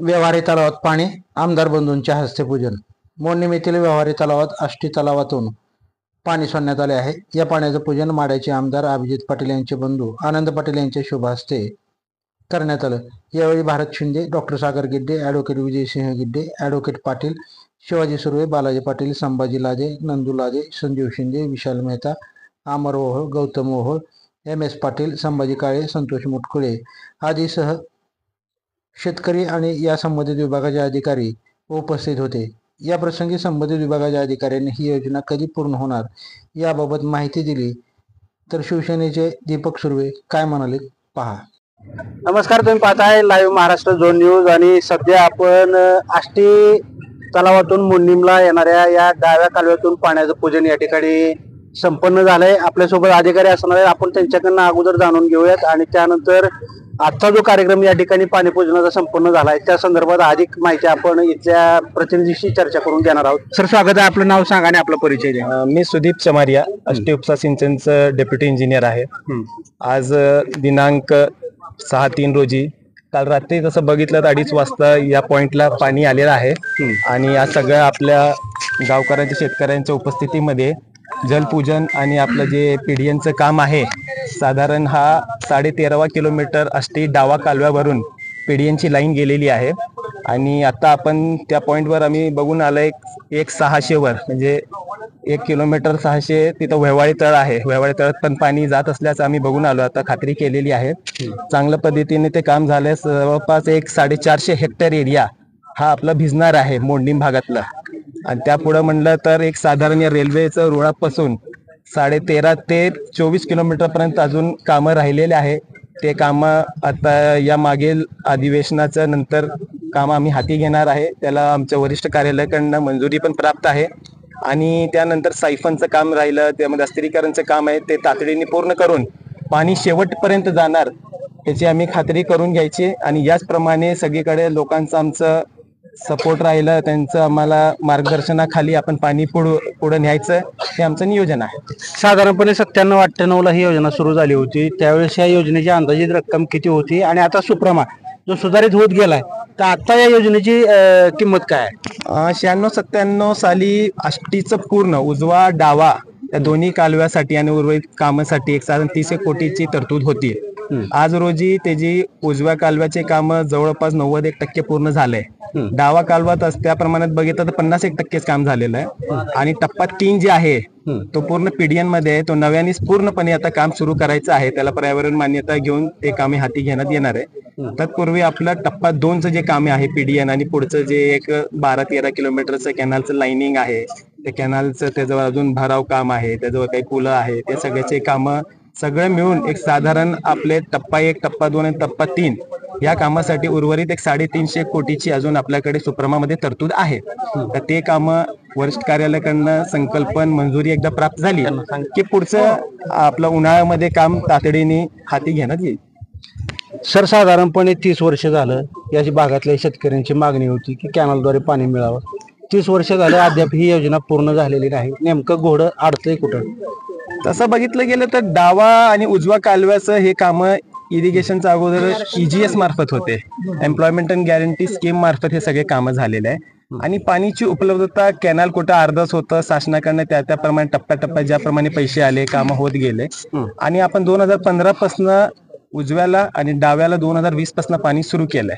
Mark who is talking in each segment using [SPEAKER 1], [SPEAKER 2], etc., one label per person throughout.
[SPEAKER 1] व्यवहारी तलावात पाणी, आमदार बंधूंच्या हस्ते पूजन. मोडणीम येथील व्यवहारी तलावात आष्टी तलावातून पाणी सोडण्यात आले आहे. या पाण्याचं पूजन माड्याचे आमदार अभिजित पाटील यांचे बंधू आनंद पाटील यांच्या शुभ हस्ते करण्यात आलं. यावेळी भारत शिंदे, डॉक्टर सागर गिड्डे, ॲडव्होकेट विजयसिंह गिड्डे, ॲडव्होकेट पाटील, शिवाजी सुर्वे, बालाजी पाटील, संभाजी लाजे, नंदू लाजे, संजीव शिंदे, विशाल मेहता, अमर ओहोळ, गौतम ओहोळ, MS पाटील, संभाजी काळे, संतोष मुटकुळे आदीसह शेतकरी आणि या संबंधित विभागाचे अधिकारी उपस्थित होते. या प्रसंगी संबंधित विभागाच्या अधिकाऱ्यांनी ही योजना कधी पूर्ण होणार याबाबत माहिती दिली. तर शिवसेनेचे दीपक सुर्वे काय म्हणाले पहा.
[SPEAKER 2] नमस्कार, तुम्ही पाहताय लाईव्ह महाराष्ट्र झोन न्यूज आणि सध्या आपण आष्टी तलावातून मुन्नीमला येणाऱ्या या डाव्या कालव्यातून पाण्याचं पूजन या ठिकाणी संपन्न झालंय. आपल्यासोबत अधिकारी असणार आहे, आपण त्यांच्याकडनं अगोदर जाणून घेऊयात आणि त्यानंतर आजचा जो कार्यक्रम या ठिकाणी पाणी पूजनाचा संपन्न झालाय त्या संदर्भात अधिक माहिती आपण इथल्या प्रतिनिधीशी चर्चा करून घेणार आहोत. सर, स्वागत आहे. आपलं नाव सांगा आणि आपला परिचय द्या.
[SPEAKER 3] मी सुदीप चमारिया, आष्टी उपसा सिंचनचं डेप्युटी इंजिनियर आहे. आज दिनांक 6/3 रोजी काल रात्री तसं बघितलं तर 2:30 वाजता या पॉइंटला पाणी आलेलं आहे आणि या सगळ्या आपल्या गावकऱ्यांच्या शेतकऱ्यांच्या उपस्थितीमध्ये जलपूजन आणि आपलं जे PDNचं काम आहे, साधारण हा 13.5 किलोमीटर आष्टी डावा कालव्यावरून PDNची लाईन गेलेली आहे आणि आता आपण त्या पॉइंटवर आम्ही बघून आलोय 1,600 वर, म्हणजे 1 किलोमीटर 600 तिथं व्यवहारी तळ आहे. व्यवहारी तळात पण पाणी जात असल्याचं आम्ही बघून आलो, आता खात्री केलेली आहे. चांगल्या पद्धतीने ते काम झालंय. जवळपास 450 हेक्टर एरिया हा आपला भिजणार आहे मोडणीम भागातला. आणि त्यापुढं म्हणलं तर एक साधारण या रेल्वेचं रुळापासून 13.5 ते 24 किलोमीटर पर्यंत अजून कामं राहिलेले आहे. ते कामं आता या मागील अधिवेशनाचं नंतर काम आम्ही हाती घेणार आहे. त्याला आमच्या वरिष्ठ कार्यालयाकडनं मंजुरी पण प्राप्त आहे आणि त्यानंतर सायफनचं काम राहिलं, त्यामध्ये अस्थिरीकरणचं काम आहे, ते तातडीने पूर्ण करून पाणी शेवटपर्यंत जाणार त्याची आम्ही खात्री करून घ्यायची आणि याचप्रमाणे सगळीकडे लोकांचं आमचं सपोर्ट राहिलं, त्यांचं आम्हाला मार्गदर्शनाखाली आपण पाणी पुढे न्यायचं हे आमचं नियोजन आहे.
[SPEAKER 2] साधारणपणे 97-98 ला ही योजना सुरू झाली होती, त्यावेळेस या योजनेची अंदाजित रक्कम किती होती आणि आता सुप्रमा जो सुधारित होत गेलाय तर आता या योजनेची किंमत काय आहे?
[SPEAKER 3] 96-97 साली आष्टीचं पूर्ण उजवा डावा या दोन्ही कालव्यासाठी आणि उर्वरित कामासाठी साधारण 30 कोटीची तरतूद होती. आज रोजी त्याची उजव्या कालव्याचे काम जवळपास 91% पूर्ण झालंय. डावा कालवा त्या प्रमाणात बघितलं तर 51% काम झालेलं आहे आणि टप्पा 3 जे आहे तो पूर्ण PDN मध्ये आहे. तो नव्यानेच पूर्णपणे आता काम सुरू करायचं आहे. त्याला पर्यावरण मान्यता घेऊन ते कामे हाती घेण्यात येणार आहे. तत्पूर्वी आपलं टप्पा 2चं जे काम आहे PDN आणि पुढचं जे एक 12-13 किलोमीटरचं कॅनलचं लाईनिंग आहे, त्या कॅनलचं त्याजवळ अजून भराव काम आहे, त्याजवळ काही पुलं आहे, ते सगळ्याचे कामं सगळं मिळून एक साधारण आपले टप्पा 1, टप्पा 2 आणि टप्पा 3 या कामासाठी उर्वरित 350 कोटीची अजून आपल्याकडे सुप्रमामध्ये तरतूद आहे. तर ते कामं वरिष्ठ कार्यालयाकडनं संकल्पन मंजुरी एकदा प्राप्त झाली की पुढचं आपलं उन्हाळ्यामध्ये काम तातडीने हाती घेण्यात येईल.
[SPEAKER 2] सर, साधारणपणे 30 वर्ष झालं या भागातल्या शेतकऱ्यांची मागणी होती की कॅनलद्वारे पाणी मिळावं. 30 वर्ष झालं अद्याप ही योजना पूर्ण झालेली नाही. नेमकं घोडं अडतंय कुठं?
[SPEAKER 3] तसं बघितलं गेलं तर डावा आणि उजवा कालव्याचं हे कामं इरिगेशनच्या अगोदर EGS मार्फत होते, एम्प्लॉयमेंट अँड गॅरंटी स्कीम मार्फत हे सगळे कामं झालेले आहे आणि पाणीची उपलब्धता कॅनल कुठं अर्धच होतं, शासनाकडनं त्याप्रमाणे टप्प्याटप्प्यात ज्याप्रमाणे पैसे आले कामं होत गेले आणि आपण 2015 पासून उजव्याला आणि डाव्याला 2020 पासून पाणी सुरू केलंय.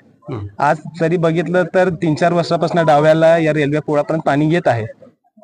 [SPEAKER 3] आज जरी बघितलं तर 3-4 वर्षापासून डाव्याला या रेल्वे पुलापर्यंत पाणी येत आहे.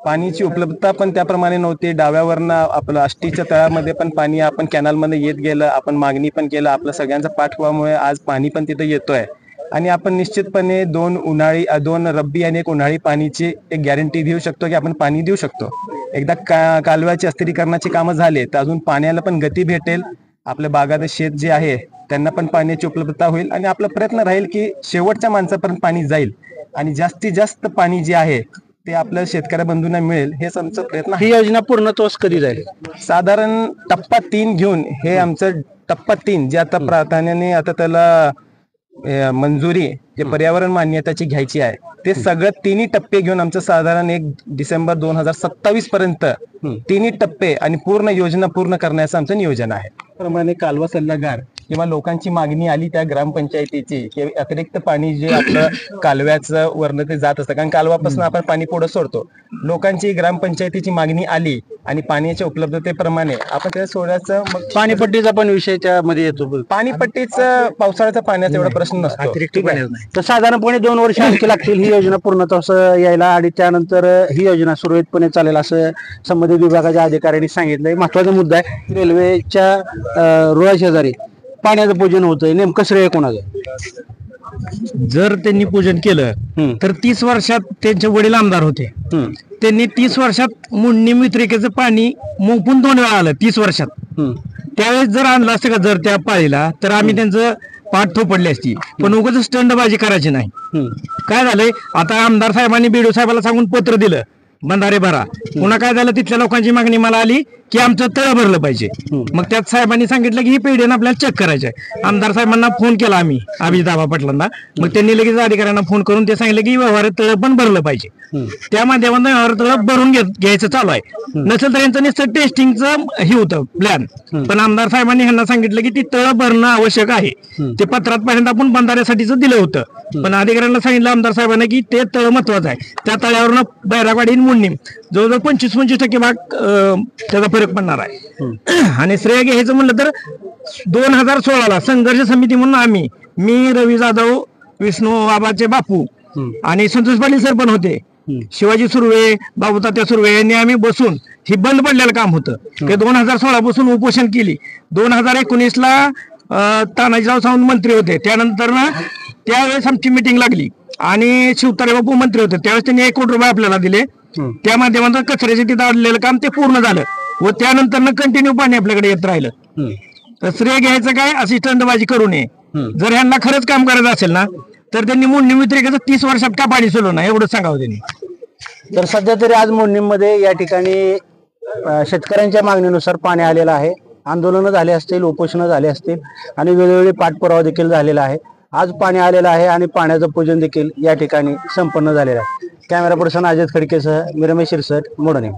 [SPEAKER 3] पाणीची उपलब्धता पण त्याप्रमाणे नव्हती. डाव्यावरनं आपलं आष्टीच्या तळामध्ये पण पाणी आपण कॅनलमध्ये येत गेलं, आपण मागणी पण केलं, आपलं सगळ्यांचा पाठपुराव्यामुळे आज पाणी पण तिथं येतोय आणि आपण निश्चितपणे 2 रब्बी आणि 1 उन्हाळी पाणीची एक गॅरंटी देऊ शकतो की आपण पाणी देऊ शकतो. एकदा कालव्याची अस्थिरीकरणाची कामं झाले तर अजून पाण्याला पण गती भेटेल, आपल्या बागात शेत जे आहे त्यांना पण पाण्याची उपलब्धता होईल आणि आपला प्रयत्न राहील की शेवटच्या माणसापर्यंत पाणी जाईल आणि जास्तीत जास्त पाणी जे आहे ते आपल्या शेतकऱ्या बंधूंना मिळेल हेच आमचा प्रयत्न आहे.
[SPEAKER 2] ही योजना पूर्णत्वास कधी जाईल?
[SPEAKER 3] साधारण टप्पा 3 घेऊन हे आमचं टप्पा 3 जे आता प्राधान्याने आता त्याला मंजुरी जे पर्यावरण मान्यताची घ्यायची आहे ते सगळं 3ही टप्पे घेऊन आमचं साधारण 1 डिसेंबर 2027 पर्यंत तिन्ही टप्पे आणि पूर्ण योजना पूर्ण करण्याचं आमचं नियोजन आहे. प्रमाणे कालवा सल्लागार किंवा लोकांची मागणी आली त्या ग्रामपंचायतीची की अतिरिक्त पाणी जे आपलं कालव्याचं वरनं ते जात असतं, कारण कालवापासून आपण पाणी पुढे सोडतो. लोकांची ग्रामपंचायतीची मागणी आली आणि पाण्याच्या उपलब्धतेप्रमाणे आपण त्या सोडायचं. मग
[SPEAKER 2] पाणीपट्टीचा पण विषय त्यामध्ये येतो.
[SPEAKER 3] पाणीपट्टीचं पावसाळ्याचा पाण्याचा एवढा प्रश्न नसतो.
[SPEAKER 2] ठीक आहे. तर साधारणपणे 2 वर्ष आणखी लागतील ही योजना पूर्णतः यायला आणि त्यानंतर ही योजना सुरळीतपणे चालेल असं संबंधित विभागाच्या अधिकाऱ्यांनी सांगितलंय. महत्वाचा मुद्दा आहे, रेल्वेच्या रुळा शेजारी पाण्याचं पूजन होतंय, नेमकं श्रेय कोणाचं?
[SPEAKER 4] जर त्यांनी पूजन केलं तर 30 वर्षात त्यांचे वडील आमदार होते. त्यांनी 30 वर्षात मुंडणी वितरिकेचं पाणी मोफून 2 वेळा आलं 30 वर्षात. त्यावेळेस जर आणलं असतं का जर त्या पाळीला, तर आम्ही त्यांचं पाठ थोपडली असती. पण उगाच स्टंडबाजी करायची नाही. काय झालंय, आता आमदार साहेबांनी बीडीओ साहेबाला सांगून पत्र दिलं बंधारे भरा. पुन्हा काय झालं, तिथल्या लोकांची मागणी मला आली की आमचं तळ भरलं पाहिजे. मग त्यात साहेबांनी सांगितलं की ही पेढीनं आपल्याला चेक करायचं आहे. आमदार साहेबांना फोन केला आम्ही, अभिजित पाटलांना. मग त्यांनी लगेच अधिकाऱ्यांना फोन करून ते सांगितलं की व्यवहार तळ पण भरलं पाहिजे. त्या माध्यमातून व्यवहार तळ भरून घ्यायचं चालू आहे. नसेल तर यांचं नुसतं टेस्टिंगचं हे होतं प्लॅन. पण आमदार साहेबांनी ह्यांना सांगितलं की ती तळ भरणं आवश्यक आहे. ते पत्रात पहिल्यांदा आपण बंधाऱ्यासाठीच दिलं होतं. पण अधिकाऱ्यांना सांगितलं आमदार साहेबांना की ते तळ महत्वाचं आहे. त्या तळ्यावरून बैरागवाडी मुंडणी जवळजवळ 25% भाग त्याचा फरक पडणार आहे. आणि श्रेय घ्यायचं म्हणलं तर 2016ला संघर्ष समिती म्हणून मी रवी जाधव, विष्णू बाबाचे बापू आणि संतोष पाटील सर पण होते, शिवाजी सुर्वे, बाबूतात्या सुर्वे यांनी आम्ही बसून ही बंद पडलेलं काम होतं ते 2016 पासून उपोषण केली. 2019ला तानाजीराव सावंत मंत्री होते. त्यानंतर ना त्यावेळेस आमची मिटिंग लागली आणि शिवतारे बापू मंत्री होते. त्यावेळेस त्यांनी 1 कोटी रुपये आपल्याला दिले. त्या माध्यमातून कचऱ्याचे तिथं आणलेलं काम ते पूर्ण झालं व त्यानंतर कंटिन्यू पाणी आपल्याकडे येत राहिलं. तर श्रेय घ्यायचं काय, अशी स्टंडबाजी करू नये. जर ह्यांना खरंच काम करायचं असेल ना तर त्यांनी मुंडणी वितरिकेचं 30 वर्षात का पाणी सोडलं नाही एवढं सांगावं त्यांनी.
[SPEAKER 2] तर सध्या तरी आज मोडणीमध्ये या ठिकाणी शेतकऱ्यांच्या मागणीनुसार पाणी आलेलं आहे. आंदोलनं झाले असतील, उपोषणं झाले असतील आणि वेगवेगळे पाठपुरावा देखील झालेला आहे. आज पाणी आलेलं आहे आणि पाण्याचं पूजन देखील या ठिकाणी संपन्न झालेलं आहे. कॅमेरा पर्सन अजित खडकेसह मी रमेश शिरसट, मोडणे.